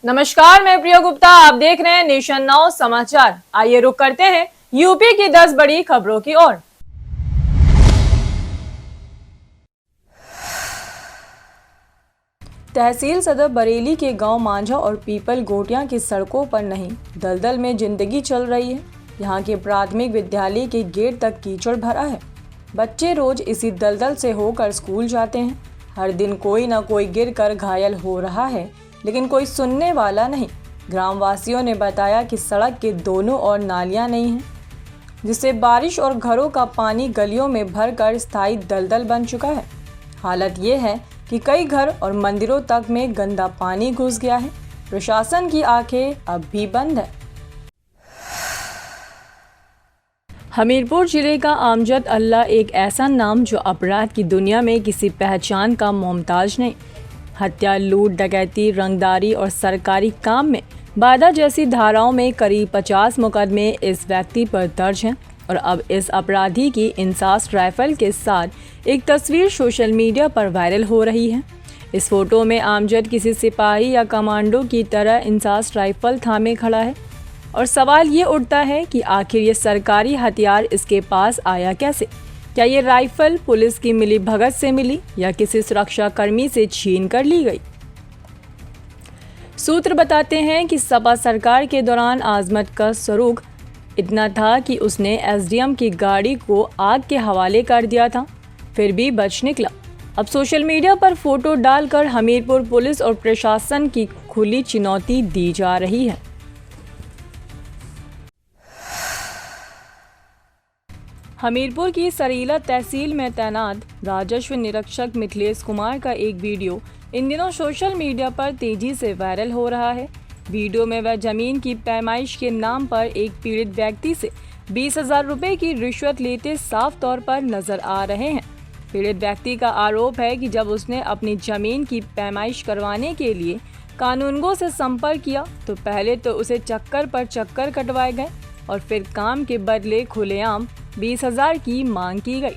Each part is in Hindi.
नमस्कार, मैं प्रिया गुप्ता। आप देख रहे हैं नेशन नाउ समाचार। आइए रुक करते हैं यूपी की 10 बड़ी खबरों की ओर। तहसील सदर बरेली के गांव मांझा और पीपल गोटियां की सड़कों पर नहीं, दलदल में जिंदगी चल रही है। यहां के प्राथमिक विद्यालय के गेट तक कीचड़ भरा है। बच्चे रोज इसी दलदल से होकर स्कूल जाते हैं। हर दिन कोई न कोई गिरकर घायल हो रहा है, लेकिन कोई सुनने वाला नहीं। ग्रामवासियों ने बताया कि सड़क के दोनों ओर नालियां नहीं हैं, जिससे बारिश और घरों का पानी गलियों में भरकर स्थायी दलदल बन चुका है। हालत ये है कि कई घर और मंदिरों तक में गंदा पानी घुस गया है। प्रशासन की आंखें अब भी बंद है। हमीरपुर जिले का आमजद अल्लाह एक ऐसा नाम जो अपराध की दुनिया में किसी पहचान का मोहताज नहीं। हत्या, लूट, डकैती, रंगदारी और सरकारी काम में बाधा जैसी धाराओं में करीब 50 मुकदमे इस व्यक्ति पर दर्ज हैं। और अब इस अपराधी की इंसास राइफल के साथ एक तस्वीर सोशल मीडिया पर वायरल हो रही है। इस फोटो में आमजद किसी सिपाही या कमांडो की तरह इंसास राइफल थामे खड़ा है और सवाल ये उठता है कि आखिर ये सरकारी हथियार इसके पास आया कैसे? क्या ये राइफल पुलिस की मिली भगत से मिली या किसी सुरक्षा कर्मी से छीन कर ली गई? सूत्र बताते हैं कि सपा सरकार के दौरान आजमत का सरूख इतना था कि उसने एसडीएम की गाड़ी को आग के हवाले कर दिया था, फिर भी बच निकला। अब सोशल मीडिया पर फोटो डालकर हमीरपुर पुलिस और प्रशासन की खुली चुनौती दी जा रही है। हमीरपुर की सरीला तहसील में तैनात राजस्व निरीक्षक मिथिलेश कुमार का एक वीडियो इन दिनों सोशल मीडिया पर तेजी से वायरल हो रहा है। वीडियो में वह जमीन की पैमाइश के नाम पर एक पीड़ित व्यक्ति से 20,000 रुपए की रिश्वत लेते साफ तौर पर नजर आ रहे हैं। पीड़ित व्यक्ति का आरोप है कि जब उसने अपनी जमीन की पैमाइश करवाने के लिए कानूनगो से संपर्क किया तो पहले तो उसे चक्कर पर चक्कर कटवाए गए और फिर काम के बदले खुलेआम 20,000 की मांग की गई।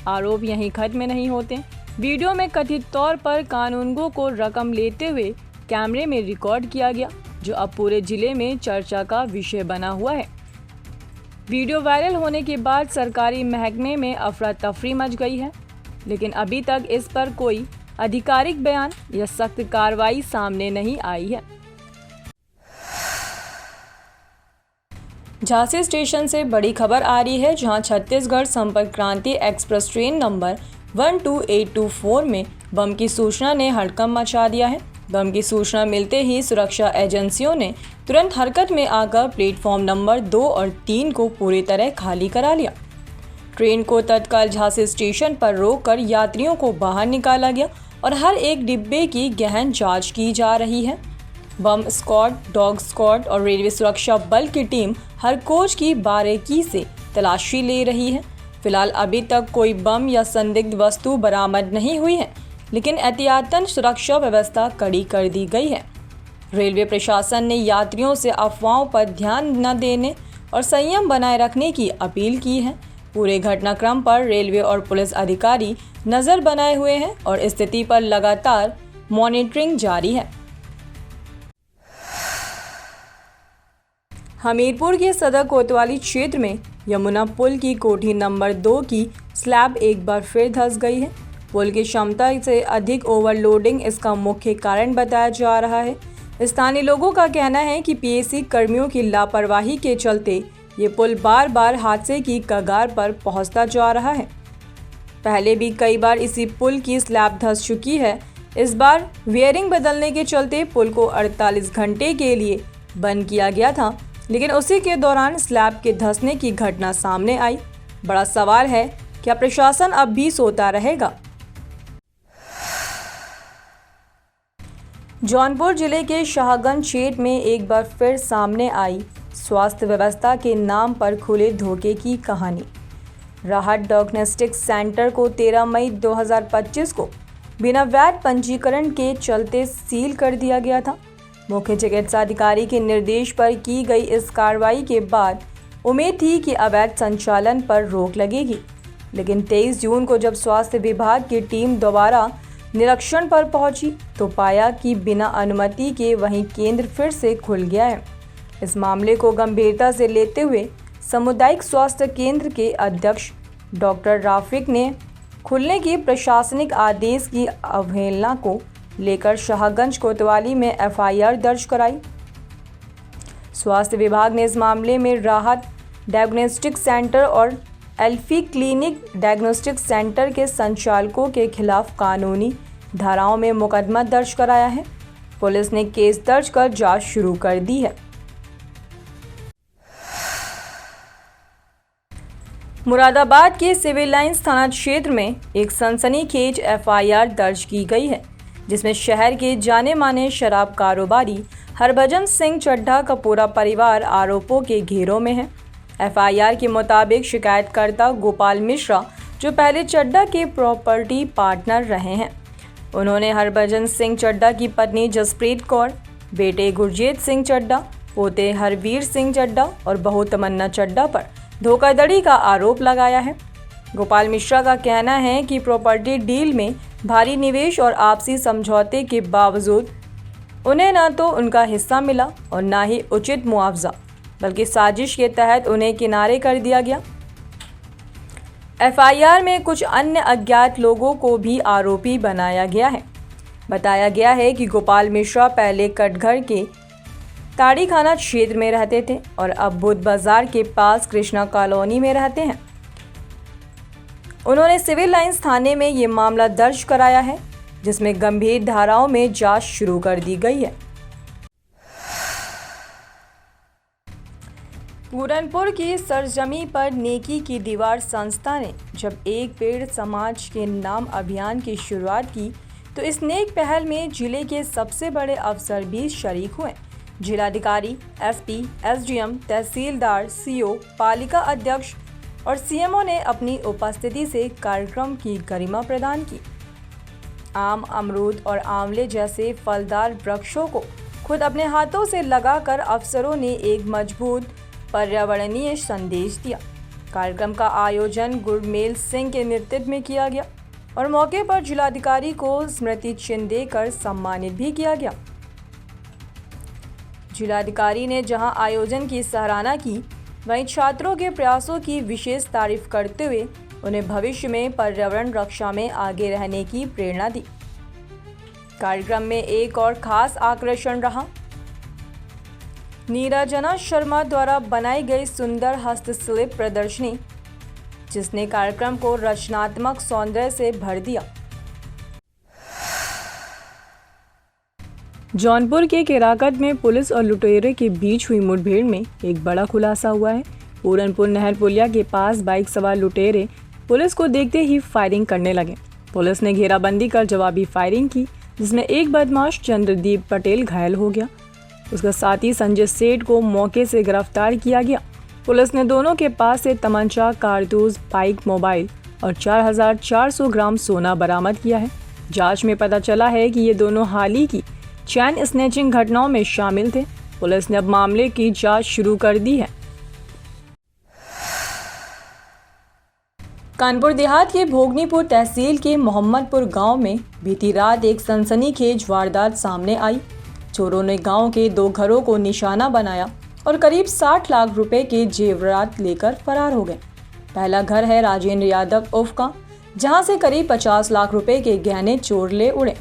आरोप यहीं खत्म नहीं होते। वीडियो में कथित तौर पर कानूनगो को रकम लेते हुए कैमरे में रिकॉर्ड किया गया, जो अब पूरे जिले में चर्चा का विषय बना हुआ है। वीडियो वायरल होने के बाद सरकारी महकमे में अफरा तफरी मच गई है, लेकिन अभी तक इस पर कोई आधिकारिक बयान या सख्त कार्रवाई सामने नहीं आई है। झांसी स्टेशन से बड़ी खबर आ रही है, जहां छत्तीसगढ़ संपर्क क्रांति एक्सप्रेस ट्रेन नंबर 12824 में बम की सूचना ने हड़कंप मचा दिया है। बम की सूचना मिलते ही सुरक्षा एजेंसियों ने तुरंत हरकत में आकर प्लेटफॉर्म नंबर 2 और 3 को पूरी तरह खाली करा लिया। ट्रेन को तत्काल झांसी स्टेशन पर रोककर यात्रियों को बाहर निकाला गया और हर एक डिब्बे की गहन जांच की जा रही है। बम स्क्वाड, डॉग स्क्वाड और रेलवे सुरक्षा बल की टीम हर कोच की बारीकी से तलाशी ले रही है। फिलहाल अभी तक कोई बम या संदिग्ध वस्तु बरामद नहीं हुई है, लेकिन एहतियातन सुरक्षा व्यवस्था कड़ी कर दी गई है। रेलवे प्रशासन ने यात्रियों से अफवाहों पर ध्यान न देने और संयम बनाए रखने की अपील की है। पूरे घटनाक्रम पर रेलवे और पुलिस अधिकारी नज़र बनाए हुए हैं और स्थिति पर लगातार मॉनिटरिंग जारी है। हमीरपुर के सदर कोतवाली क्षेत्र में यमुना पुल की कोठी नंबर 2 की स्लैब एक बार फिर धंस गई है। पुल की क्षमता से अधिक ओवरलोडिंग इसका मुख्य कारण बताया जा रहा है। स्थानीय लोगों का कहना है कि पीएसी कर्मियों की लापरवाही के चलते ये पुल बार बार हादसे की कगार पर पहुंचता जा रहा है। पहले भी कई बार इसी पुल की स्लैब धंस चुकी है। इस बार वेयरिंग बदलने के चलते पुल को 48 घंटे के लिए बंद किया गया था, लेकिन उसी के दौरान स्लैब के धंसने की घटना सामने आई। बड़ा सवाल है, क्या प्रशासन अब भी सोता रहेगा? जौनपुर जिले के शाहगंज क्षेत्र में एक बार फिर सामने आई स्वास्थ्य व्यवस्था के नाम पर खुले धोखे की कहानी। राहत डायग्नोस्टिक सेंटर को 13 मई 2025 को बिना वैध पंजीकरण के चलते सील कर दिया गया था। मुख्य चिकित्सा अधिकारी के निर्देश पर की गई इस कार्रवाई के बाद उम्मीद थी कि अवैध संचालन पर रोक लगेगी, लेकिन 23 जून को जब स्वास्थ्य विभाग की टीम दोबारा निरीक्षण पर पहुंची तो पाया कि बिना अनुमति के वहीं केंद्र फिर से खुल गया है। इस मामले को गंभीरता से लेते हुए सामुदायिक स्वास्थ्य केंद्र के अध्यक्ष डॉक्टर राफिक ने खुलने की प्रशासनिक आदेश की अवहेलना को लेकर शाहगंज कोतवाली में एफआईआर दर्ज कराई। स्वास्थ्य विभाग ने इस मामले में राहत डायग्नोस्टिक सेंटर और एल्फी क्लिनिक डायग्नोस्टिक सेंटर के संचालकों के खिलाफ कानूनी धाराओं में मुकदमा दर्ज कराया है। पुलिस ने केस दर्ज कर जांच शुरू कर दी है। मुरादाबाद के सिविल लाइंस थाना क्षेत्र में एक सनसनीखेज एफआईआर दर्ज की गई है, जिसमें शहर के जाने माने शराब कारोबारी हरभजन सिंह चड्ढा का पूरा परिवार आरोपों के घेरों में है। एफआईआर के मुताबिक शिकायतकर्ता गोपाल मिश्रा, जो पहले चड्ढा के प्रॉपर्टी पार्टनर रहे हैं, उन्होंने हरभजन सिंह चड्ढा की पत्नी जसप्रीत कौर, बेटे गुरजीत सिंह चड्ढा, पोते हरवीर सिंह चड्ढा और बहू तमन्ना चड्ढा पर धोखाधड़ी का आरोप लगाया है। गोपाल मिश्रा का कहना है कि प्रॉपर्टी डील में भारी निवेश और आपसी समझौते के बावजूद उन्हें न तो उनका हिस्सा मिला और न ही उचित मुआवजा, बल्कि साजिश के तहत उन्हें किनारे कर दिया गया। एफआईआर में कुछ अन्य अज्ञात लोगों को भी आरोपी बनाया गया है। बताया गया है कि गोपाल मिश्रा पहले कटघर के ताड़ीखाना क्षेत्र में रहते थे और अब बुध बाजार के पास कृष्णा कॉलोनी में रहते हैं। उन्होंने सिविल लाइंस थाने में ये मामला दर्ज कराया है, जिसमें गंभीर धाराओं में जांच शुरू कर दी गई है। पूरनपुर की सरजमी पर नेकी की दीवार संस्था ने जब एक पेड़ समाज के नाम अभियान की शुरुआत की तो इस नेक पहल में जिले के सबसे बड़े अफसर भी शरीक हुए। जिलाधिकारी, एसपी, एसडीएम, तहसीलदार, सीओ, पालिका अध्यक्ष और सीएमओ ने अपनी उपस्थिति से कार्यक्रम की गरिमा प्रदान की। आम, अमरूद और आंवले जैसे फलदार वृक्षों को खुद अपने हाथों से लगाकर अफसरों ने एक मजबूत पर्यावरणीय संदेश दिया। कार्यक्रम का आयोजन गुरमेल सिंह के नेतृत्व में किया गया और मौके पर जिलाधिकारी को स्मृति चिन्ह देकर सम्मानित भी किया गया। जिलाधिकारी ने जहां आयोजन की सराहना की, वहीं छात्रों के प्रयासों की विशेष तारीफ करते हुए उन्हें भविष्य में पर्यावरण रक्षा में आगे रहने की प्रेरणा दी। कार्यक्रम में एक और खास आकर्षण रहा नीराजना शर्मा द्वारा बनाई गई सुंदर हस्तशिल्प प्रदर्शनी, जिसने कार्यक्रम को रचनात्मक सौंदर्य से भर दिया। जौनपुर के केराकत में पुलिस और लुटेरे के बीच हुई मुठभेड़ में एक बड़ा खुलासा हुआ है। पूरनपुर नहर पुलिया के पास बाइक सवार लुटेरे पुलिस को देखते ही फायरिंग करने लगे। पुलिस ने घेराबंदी कर जवाबी फायरिंग की, जिसमें एक बदमाश चंद्रदीप पटेल घायल हो गया। उसका साथी संजय सेठ को मौके से गिरफ्तार किया गया। पुलिस ने दोनों के पास से तमंचा, कारतूस, बाइक, मोबाइल और 4400 ग्राम सोना बरामद किया है। जांच में पता चला है कि ये दोनों हाल ही की चैन स्नैचिंग घटनाओं में शामिल थे। पुलिस ने अब मामले की जांच शुरू कर दी है। कानपुर देहात के भोगनीपुर तहसील के मोहम्मदपुर गांव में बीती रात एक सनसनीखेज वारदात सामने आई। चोरों ने गांव के 2 घरों को निशाना बनाया और करीब 60 लाख रुपए के जेवरात लेकर फरार हो गए। पहला घर है राजेंद्र यादव उर्फ का, जहां से करीब 50 लाख रुपए के गहने चोर ले उड़े।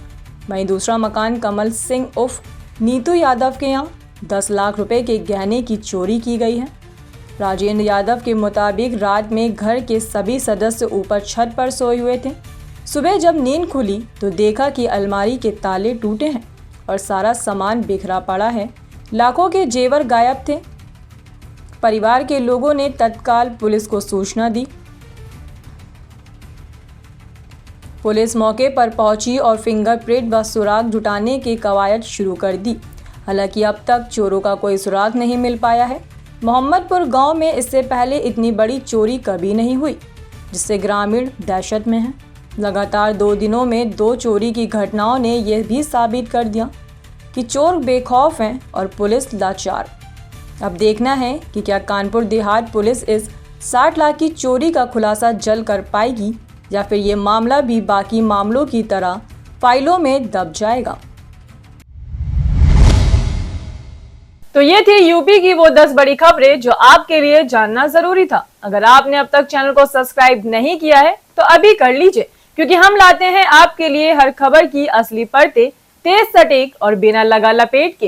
वहीं दूसरा मकान कमल सिंह उर्फ नीतू यादव के यहाँ 10 लाख रुपए के गहने की चोरी की गई है। राजेंद्र यादव के मुताबिक रात में घर के सभी सदस्य ऊपर छत पर सोए हुए थे। सुबह जब नींद खुली तो देखा कि अलमारी के ताले टूटे हैं और सारा सामान बिखरा पड़ा है। लाखों के जेवर गायब थे। परिवार के लोगों ने तत्काल पुलिस को सूचना दी। पुलिस मौके पर पहुंची और फिंगरप्रिंट व सुराग जुटाने की कवायद शुरू कर दी। हालांकि अब तक चोरों का कोई सुराग नहीं मिल पाया है। मोहम्मदपुर गांव में इससे पहले इतनी बड़ी चोरी कभी नहीं हुई, जिससे ग्रामीण दहशत में हैं। लगातार 2 दिनों में 2 चोरी की घटनाओं ने यह भी साबित कर दिया कि चोर बेखौफ हैं और पुलिस लाचार। अब देखना है कि क्या कानपुर देहात पुलिस इस 60 लाख की चोरी का खुलासा जल्द कर पाएगी या फिर ये मामला भी बाकी मामलों की तरह फाइलों में दब जाएगा। तो ये थी यूपी की वो 10 बड़ी खबरें जो आपके लिए जानना जरूरी था। अगर आपने अब तक चैनल को सब्सक्राइब नहीं किया है तो अभी कर लीजिए, क्योंकि हम लाते हैं आपके लिए हर खबर की असली परतें, तेज सटीक और बिना लगा लपेट के।